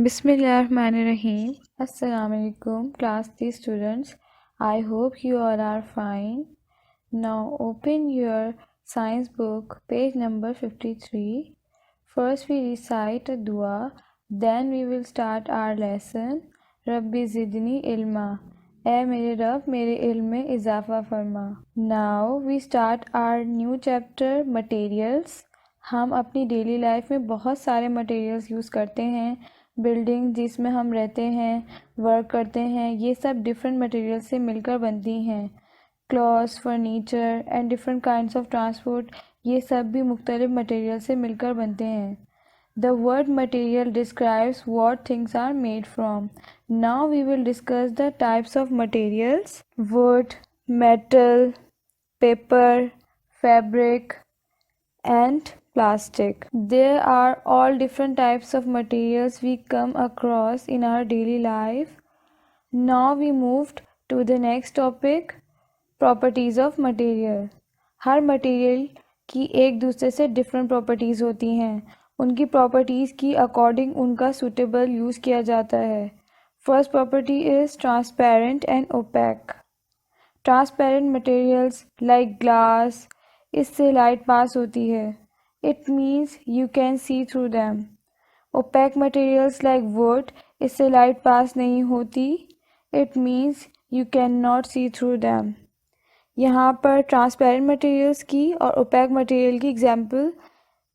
Bismillahirrahmanirrahim. Assalamu alaikum, class 3 students. I hope you all are fine. Now open your science book, page number 53. First we recite a dua, then we will start our lesson. Rabbi zidni ilma. ऐ मेरे रब मेरे इल्म में इजाफ़ा फरमा. Now we start our new chapter, materials. हम अपनी daily life में बहुत सारे मटेरियल्स यूज़ करते हैं. बिल्डिंग जिसमें हम रहते हैं, वर्क करते हैं, ये सब डिफरेंट मटेरियल से मिलकर बनती हैं. Clothes, furniture and different kinds of transport, ये सब भी मुख्तलिफ मटेरियल से मिलकर बनते हैं. The word material describes what things are made from. Now we will discuss the types of materials: wood, metal, paper, fabric, and plastic. There are all different types of materials we come across in our daily life. Now we moved to the next topic, properties of material. Her material की एक दूसरे से different properties होती हैं. उनकी properties की according उनका suitable use किया जाता है. First property is transparent and opaque. Transparent materials like glass, इससे लाइट पास होती है. It means you can see through them. Opaque materials like wood, इससे लाइट पास नहीं होती. It means you can not see through them. यहाँ पर transparent materials की और ओपैक मटेरियल की एग्जाम्पल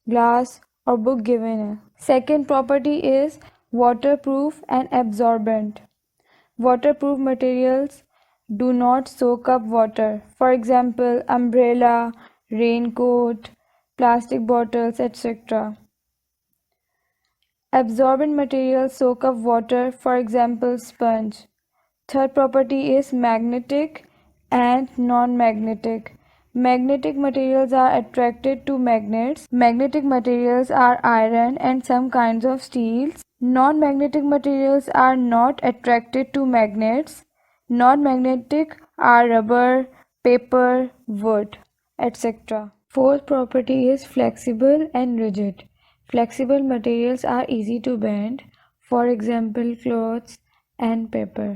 ग्लास और बुक गिवन है. Second property is water proof and absorbent. Water proof materials do not soak up water. For example, umbrella, raincoat, plastic bottles, etc. Absorbent materials soak up water, for example, sponge. Third property is magnetic and non-magnetic. Magnetic materials are attracted to magnets. Magnetic materials are iron and some kinds of steels. Non-magnetic materials are not attracted to magnets. Non-magnetic are rubber, paper, wood, etc. Fourth property is flexible and rigid. Flexible materials are easy to bend, for example clothes and paper.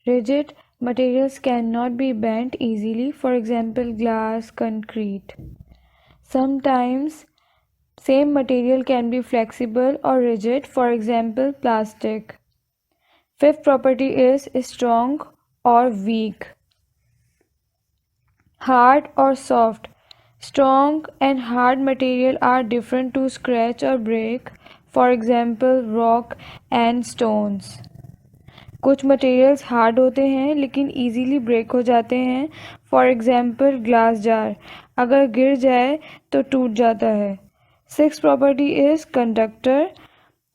Rigid materials cannot be bent easily, for example glass, concrete. Sometimes same material can be flexible or rigid, for example plastic. Fifth property is strong or weak. Hard or soft. Strong and hard material are different to scratch or break. For example, rock and stones. कुछ materials hard होते हैं लेकिन easily break हो जाते हैं. For example glass jar, अगर गिर जाए तो टूट जाता है. Sixth property is conductor.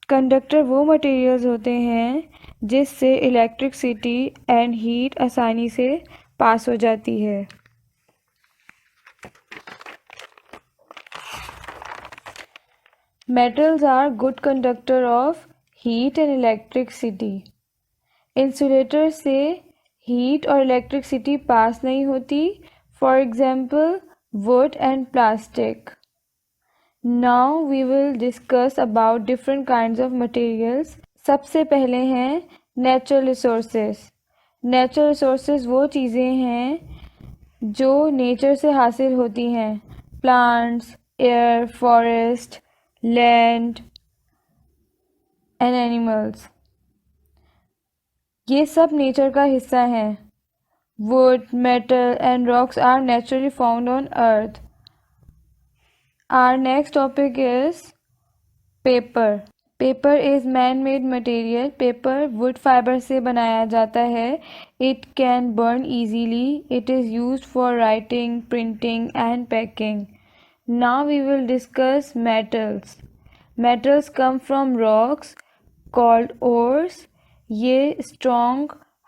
Conductor वो मटेरियल्स होते हैं जिससे इलेक्ट्रिसिटी एंड हीट आसानी से पास हो जाती है. Metals are good conductor of heat and electricity. Insulator से हीट और इलेक्ट्रिसिटी पास नहीं होती. For example wood and plastic. Now we will discuss about different kinds of materials. सबसे पहले हैं नेचुरल रिसोर्सेज. नेचुरल रिसोर्सेज वो चीज़ें हैं जो नेचर से हासिल होती हैं. Plants, air, forest, land and animals, ये सब नेचर का हिस्सा हैं. Wood, metal and rocks are naturally found on earth. Our next topic is paper. Paper is man-made material. Paper wood fiber से बनाया जाता है. It can burn easily. It is used for writing, printing and packing. Now we will discuss metals. Metals come from rocks called ores. ये strong,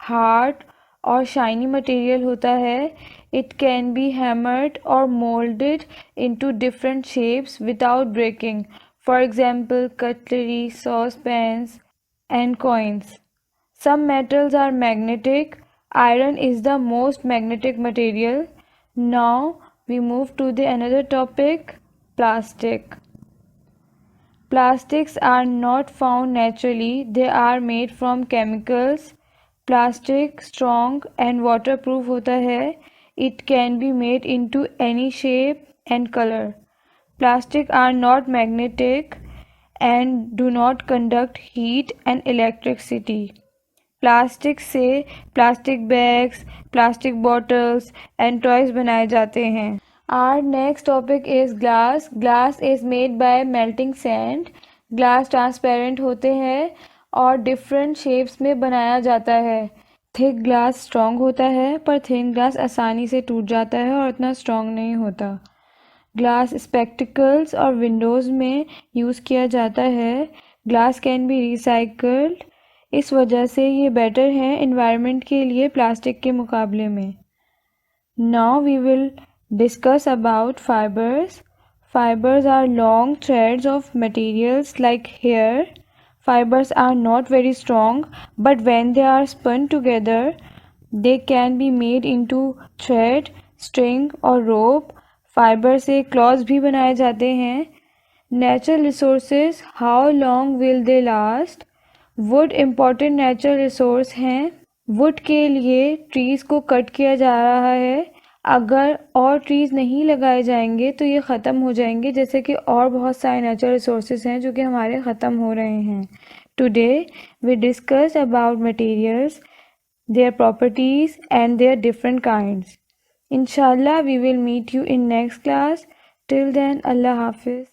hard और shiny material होता है. It can be hammered और moulded into different shapes without breaking. For example cutlery, sauce pans and coins. Some metals are magnetic. Iron is the most magnetic material. Now we move to the another topic, plastic. Plastics are not found naturally, they are made from chemicals. Plastic strong and waterproof होता है. It can be made into any shape and color. Plastic are not magnetic and do not conduct heat and electricity. Plastic से plastic bags, plastic bottles and toys बनाए जाते हैं. Our next topic is glass. Glass is made by melting sand. Glass transparent होते हैं और different shapes में बनाया जाता है. थिक ग्लास स्ट्रॉन्ग होता है पर थिन ग्लास आसानी से टूट जाता है और उतना स्ट्रॉन्ग नहीं होता. ग्लास स्पेक्टिकल्स और विंडोज़ में यूज़ किया जाता है. Glass can be recycled. इस वजह से ये बेटर है इन्वायरमेंट के लिए प्लास्टिक के मुकाबले में. Now we will discuss about fibres. Fibers are long threads of materials like hair. Fibers are not very strong, but when they are spun together, they can be made into thread, string or rope. Fibre से clothes भी बनाए जाते हैं. Natural resources, how long will they last. Would important natural resource हैं. Would के लिए trees को cut किया जा रहा है. अगर और ट्रीज़ नहीं लगाए जाएंगे तो ये ख़त्म हो जाएंगे, जैसे कि और बहुत सारे नेचुरल रिसोर्सेज हैं जो कि हमारे ख़त्म हो रहे हैं. Today we discuss about materials, their properties and their different kinds. Inshallah, we will meet you in next class. Till then, Allah Hafiz.